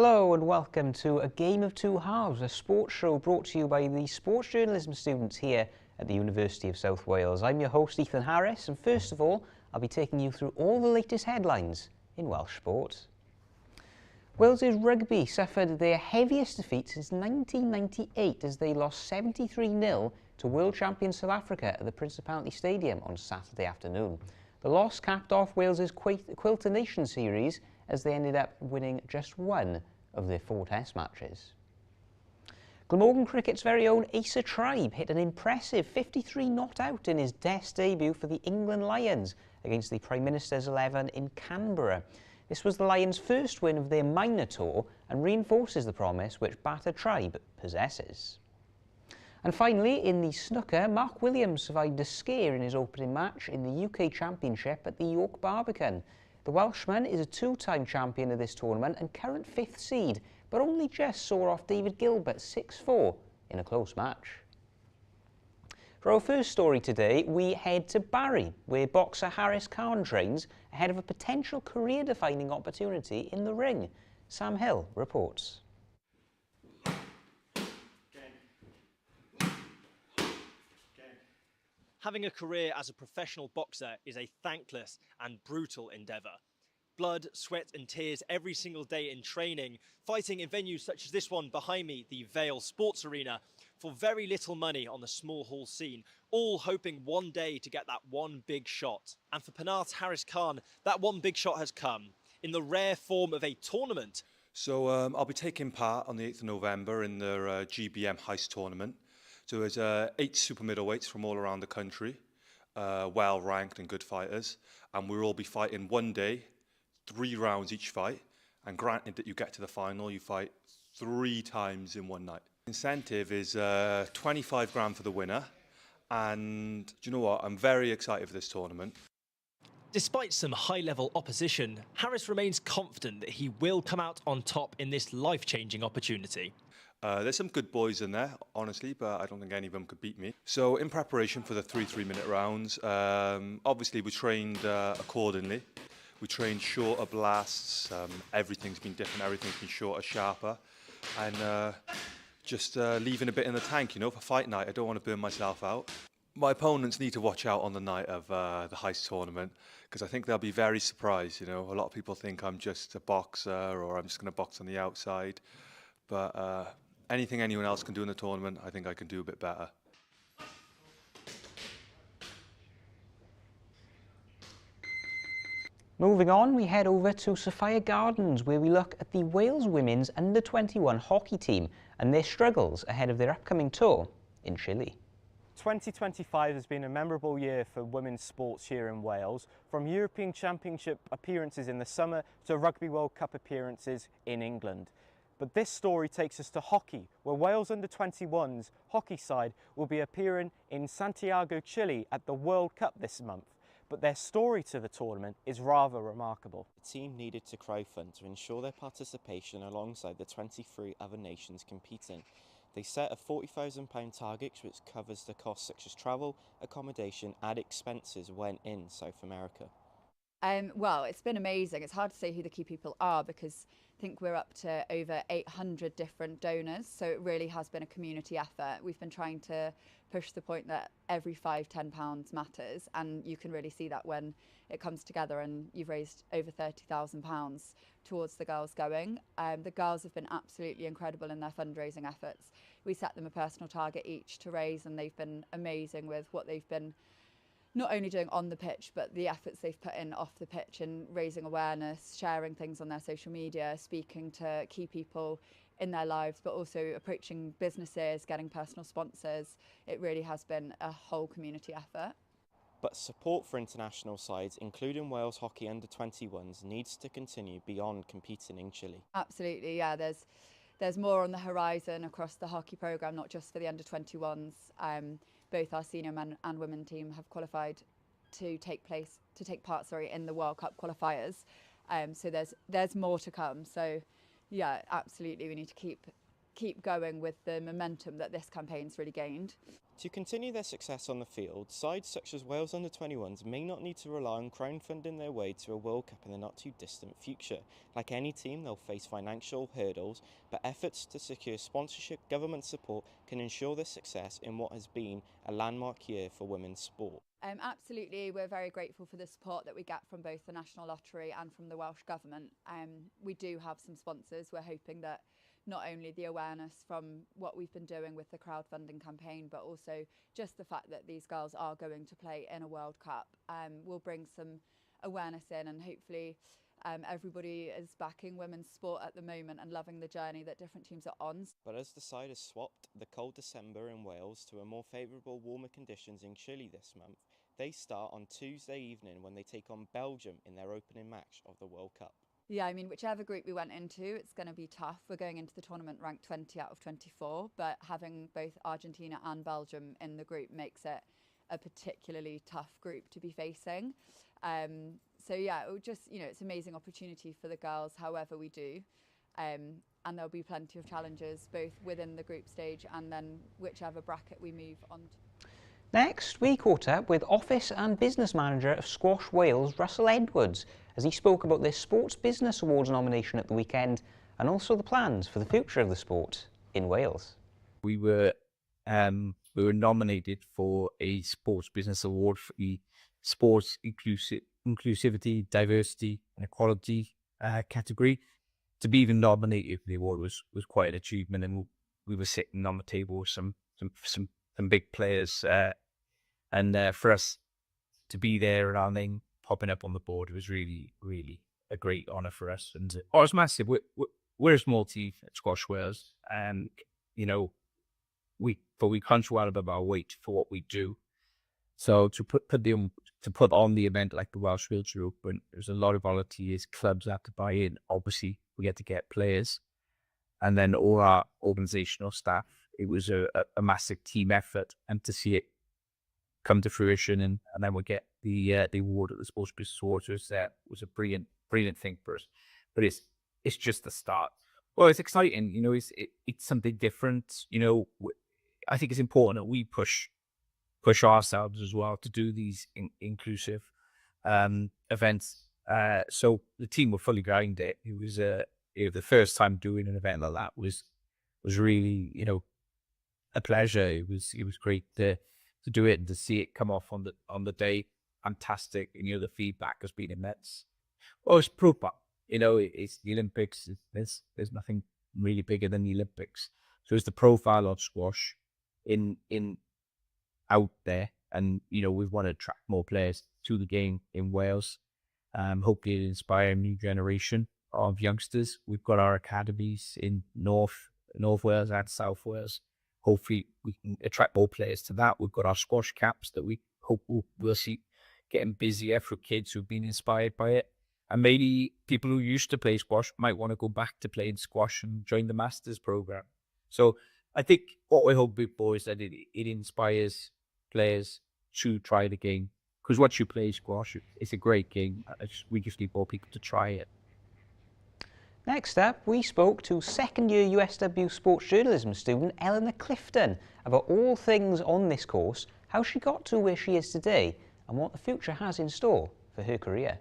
Hello and welcome to A Game of Two Halves, a sports show brought to you by the sports journalism students here at the University of South Wales. I'm your host Ethan Harris, and first of all I'll be taking you through all the latest headlines in Welsh sport. Wales's rugby suffered their heaviest defeat since 1998 as they lost 73-0 to world champion South Africa at the Principality Stadium on Saturday afternoon. The loss capped off Wales's Quilter Nation series as they ended up winning just one of their 4 test matches. Glamorgan Cricket's very own Asa Tribe hit an impressive 53 not out in his test debut for the England Lions against the Prime Minister's 11 in Canberra. This was the Lions' first win of their minor tour and reinforces the promise which batter Tribe possesses. And finally, in the snooker, Mark Williams survived a scare in his opening match in the UK Championship at the York Barbican. The Welshman is a 2-time champion of this tournament and current 5th seed, but only just saw off David Gilbert 6-4 in a close match. For our first story today, we head to Barry, where boxer Harris Khan trains ahead of a potential career-defining opportunity in the ring. Sam Hill reports. Having a career as a professional boxer is a thankless and brutal endeavour. Blood, sweat and tears every single day in training, fighting in venues such as this one behind me, the Vale Sports Arena, for very little money on the small hall scene, all hoping one day to get that one big shot. And for Penarth's Harris Khan, that one big shot has come, in the rare form of a tournament. So I'll be taking part on the 8th of November in the GBM Heist tournament. So there's 8 super middleweights from all around the country, well ranked and good fighters, and we'll all be fighting one day, 3 rounds each fight, and granted that you get to the final, you fight 3 times in one night. Incentive is 25 grand for the winner, and do you know what? I'm very excited for this tournament. Despite some high-level opposition, Harris remains confident that he will come out on top in this life-changing opportunity. There's some good boys in there, honestly, but I don't think any of them could beat me. So in preparation for the 3 3-minute rounds, obviously we trained accordingly. We trained shorter blasts, everything's been different, everything's been shorter, sharper, and just leaving a bit in the tank, you know, for fight night. I don't want to burn myself out. My opponents need to watch out on the night of the Heist tournament, because I think they'll be very surprised, you know. A lot of people think I'm just a boxer or I'm just going to box on the outside, but anything anyone else can do in the tournament, I think I can do a bit better. Moving on, we head over to Sophia Gardens, where we look at the Wales women's under-21 hockey team and their struggles ahead of their upcoming tour in Chile. 2025 has been a memorable year for women's sports here in Wales, from European Championship appearances in the summer to Rugby World Cup appearances in England. But this story takes us to hockey, where Wales under-21's hockey side will be appearing in Santiago, Chile at the World Cup this month. But their story to the tournament is rather remarkable. The team needed to crowdfund to ensure their participation alongside the 23 other nations competing. They set a £40,000 target, which covers the costs such as travel, accommodation and expenses when in South America. Well, it's been amazing. It's hard to say who the key people are because I think we're up to over 800 different donors. So it really has been a community effort. We've been trying to push the point that every £5–10 matters. And you can really see that when it comes together, and you've raised over £30,000 towards the girls going. The girls have been absolutely incredible in their fundraising efforts. We set them a personal target each to raise, and they've been amazing with what they've been not only doing on the pitch, but the efforts they've put in off the pitch and raising awareness, sharing things on their social media, speaking to key people in their lives, but also approaching businesses, getting personal sponsors. It really has been a whole community effort. But support for international sides, including Wales Hockey Under-21s, needs to continue beyond competing in Chile. Absolutely, yeah. There's more on the horizon across the hockey programme, not just for the under-21s. Both our senior men and women team have qualified to take part in the World Cup qualifiers. So there's more to come. So yeah, absolutely, we need to keep going with the momentum that this campaign's really gained. To continue their success on the field, sides such as Wales under-21s may not need to rely on crowdfunding their way to a World Cup in the not too distant future. Like any team, they'll face financial hurdles, but efforts to secure sponsorship, government support can ensure their success in what has been a landmark year for women's sport. Absolutely, we're very grateful for the support that we get from both the National Lottery and from the Welsh Government. We do have some sponsors. We're hoping that not only the awareness from what we've been doing with the crowdfunding campaign, but also just the fact that these girls are going to play in a World Cup will bring some awareness in, and hopefully everybody is backing women's sport at the moment and loving the journey that different teams are on. But as the side has swapped the cold December in Wales to a more favourable warmer conditions in Chile this month, they start on Tuesday evening when they take on Belgium in their opening match of the World Cup. Yeah, I mean, whichever group we went into, it's going to be tough. We're going into the tournament ranked 20 out of 24, but having both Argentina and Belgium in the group makes it a particularly tough group to be facing. So yeah, it will just, it's an amazing opportunity for the girls, however we do. And there'll be plenty of challenges both within the group stage and then whichever bracket we move on to. Next, we caught up with Office and Business Manager of Squash Wales, Russell Edwards, as he spoke about their Sports Business Awards nomination at the weekend and also the plans for the future of the sport in Wales. We were nominated for a Sports Business Award for the Sports Inclusivity, Diversity and Equality category. To be even nominated for the award was quite an achievement, and we were sitting on the table with some big players, and for us to be there and our name popping up on the board was really a great honour for us. And it was massive. We're a small team at Squash Wales, and we punch well above our weight for what we do. So to put on the event like the Welsh Wheelchair Open, there's a lot of volunteers, clubs have to buy in. Obviously, we get to get players, and then all our organisational staff. It was a massive team effort, and to see it come to fruition, and then we get the award at the Sports Business Awards was a brilliant thing for us. But it's just the start. Well, it's exciting, it's something different. I think it's important that we push ourselves as well to do these inclusive events. So the team were fully behind it. It was the first time doing an event like that was really a pleasure. It was great to do it and to see it come off on the day. Fantastic, and the feedback has been immense. Well, it's proper. It's the Olympics. There's nothing really bigger than the Olympics. So it's the profile of squash in out there, and we want to attract more players to the game in Wales. Hopefully it inspire a new generation of youngsters. We've got our academies in North Wales and South Wales. Hopefully we can attract more players to that. We've got our squash caps that we hope we'll see getting busier for kids who've been inspired by it. And maybe people who used to play squash might want to go back to playing squash and join the Masters program. So I think what we're hoping for is that it inspires players to try the game. Because once you play squash, it's a great game. We just need more people to try it. Next up, we spoke to second-year USW sports journalism student Eleanor Clifton about all things on this course, how she got to where she is today, and what the future has in store for her career.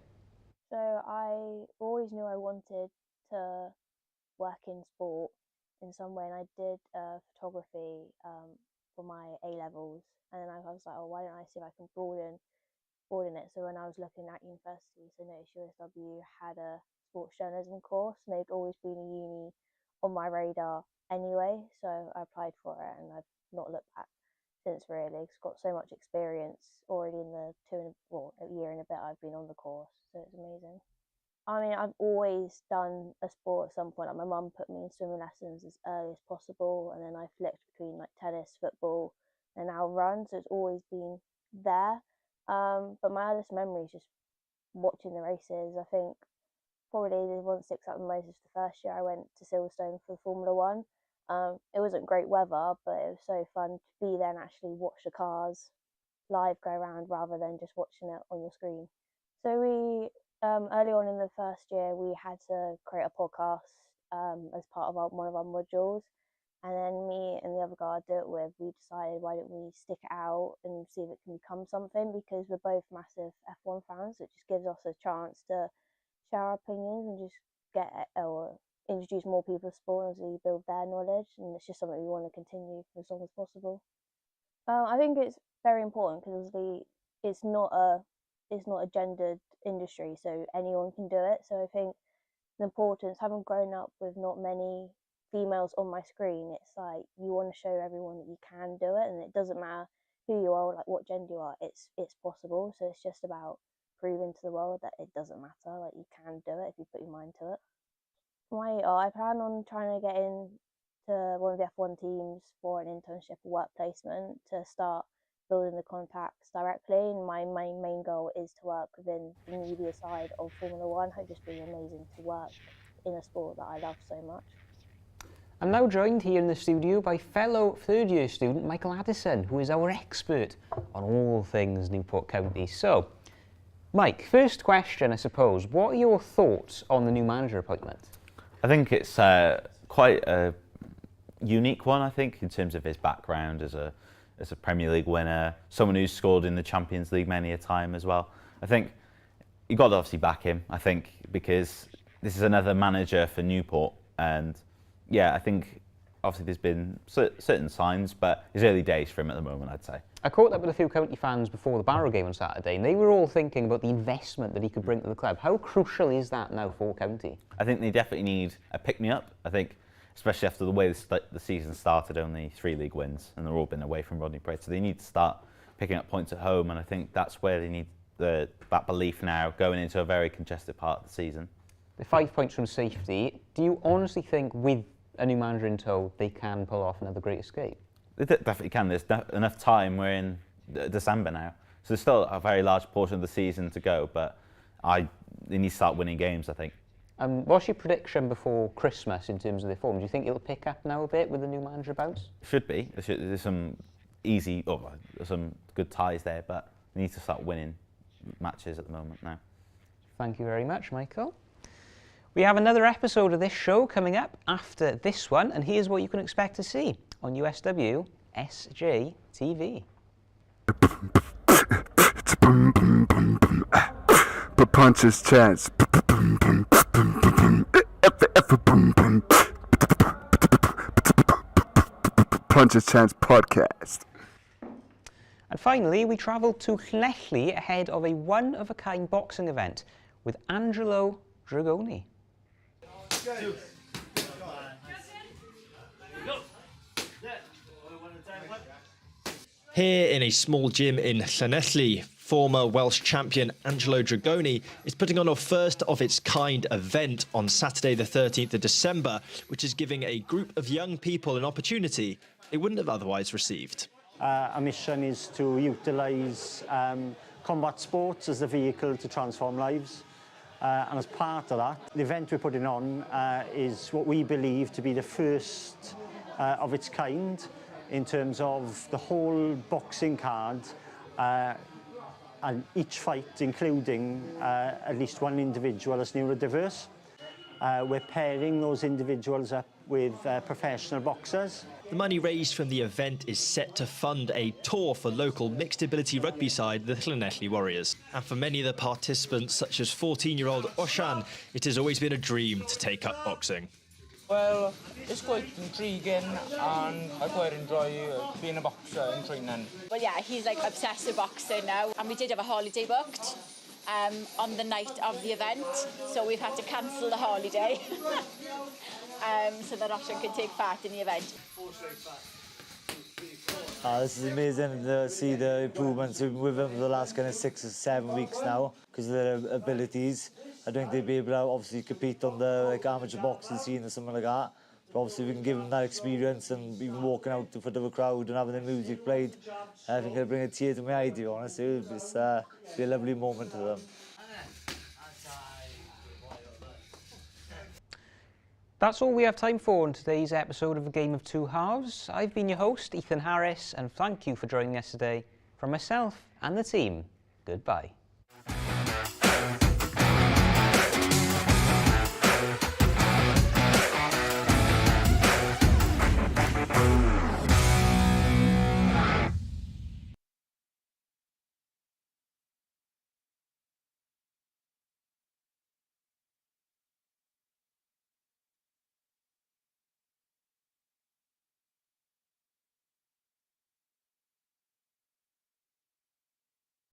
So I always knew I wanted to work in sport in some way, and I did photography for my A-levels, and then I was like, oh, why don't I see if I can broaden it. So when I was looking at universities, I noticed USW had a sports journalism course, and they'd always been a uni on my radar anyway, so I applied for it, and I've not looked back since really. It's got so much experience already in the a year and a bit I've been on the course, so it's amazing. I mean, I've always done a sport at some point. Like my mum put me in swimming lessons as early as possible, and then I flipped between like tennis, football, and now run. So it's always been there. But my earliest memory is just watching the races. I think probably the one that sticks out the most is the first year I went to Silverstone for Formula One. It wasn't great weather, but it was so fun to be there and actually watch the cars live go around rather than just watching it on your screen. So we early on in the first year we had to create a podcast as part of one of our modules, And then me and the other guy I do it with, we decided why don't we stick it out and see if it can become something, because we're both massive F1 fans. It just gives us a chance to share our opinions and just get or introduce more people to sport and so build their knowledge. And it's just something we want to continue for as long as possible. I think it's very important because obviously it's not a gendered industry, so anyone can do it. So I think the importance, having grown up with not many females on my screen, it's like you want to show everyone that you can do it, and it doesn't matter who you are, like what gender you are. It's possible. So it's just about proving to the world that it doesn't matter. Like you can do it if you put your mind to it. I plan on trying to get in to one of the F1 teams for an internship or work placement to start building the contacts directly. And my main goal is to work within the media side of Formula One. It'd just be amazing to work in a sport that I love so much. I'm now joined here in the studio by fellow third-year student Michael Addison, who is our expert on all things Newport County. So, Mike, first question, I suppose. What are your thoughts on the new manager appointment? I think it's quite a unique one, I think, in terms of his background as a Premier League winner, someone who's scored in the Champions League many a time as well. I think you got to obviously back him, I think, because this is another manager for Newport. And yeah, I think obviously there's been certain signs, but it's early days for him at the moment, I'd say. I caught up with a few County fans before the Barrow game on Saturday, and they were all thinking about the investment that he could bring to the club. How crucial is that now for County? I think they definitely need a pick-me-up. I think, especially after the way the season started, only 3 league wins, and they've all been away from Rodney Parade. So they need to start picking up points at home, and I think that's where they need that belief now going into a very congested part of the season. The 5 points from safety, do you honestly think with a new manager in tow, they can pull off another great escape? They definitely can. There's enough time. We're in December now. So there's still a very large portion of the season to go, but they need to start winning games, I think. What's your prediction before Christmas in terms of their form? Do you think it'll pick up now a bit with the new manager bounce? Should be. There's some some good ties there, but they need to start winning matches at the moment now. Thank you very much, Michael. We have another episode of this show coming up after this one, and here's what you can expect to see on USW SJTV. Punches chance. Punches Chance podcast. And finally, we travelled to Llanelli ahead of a one-of-a-kind boxing event with Angelo Dragoni. Here in a small gym in Llanelli, former Welsh champion Angelo Dragoni is putting on a first-of-its-kind event on Saturday the 13th of December, which is giving a group of young people an opportunity they wouldn't have otherwise received. Our mission is to utilise combat sports as the vehicle to transform lives. And as part of that, the event we're putting on is what we believe to be the first of its kind in terms of the whole boxing card and each fight including at least one individual as neurodiverse. We're pairing those individuals up with professional boxers. The money raised from the event is set to fund a tour for local mixed ability rugby side, the Llanelli Warriors. And for many of the participants, such as 14-year-old Oshan, it has always been a dream to take up boxing. Well, it's quite intriguing and I quite enjoy being a boxer and training. Well, yeah, he's like obsessed with boxing now, and we did have a holiday booked on the night of the event, so we've had to cancel the holiday so that Oshan can take part in the event. This is amazing to see the improvements with them for the last kind of 6 or 7 weeks now because of their abilities. I don't think they'd be able to obviously compete on the amateur boxing scene or something like that. But obviously we can give them that experience and even walking out in front of a crowd and having the music played. I think it'll bring a tear to my eye, to be honest. It's be a lovely moment for them. That's all we have time for in today's episode of A Game of Two Halves. I've been your host, Ethan Harris, and thank you for joining us today. From myself and the team, goodbye.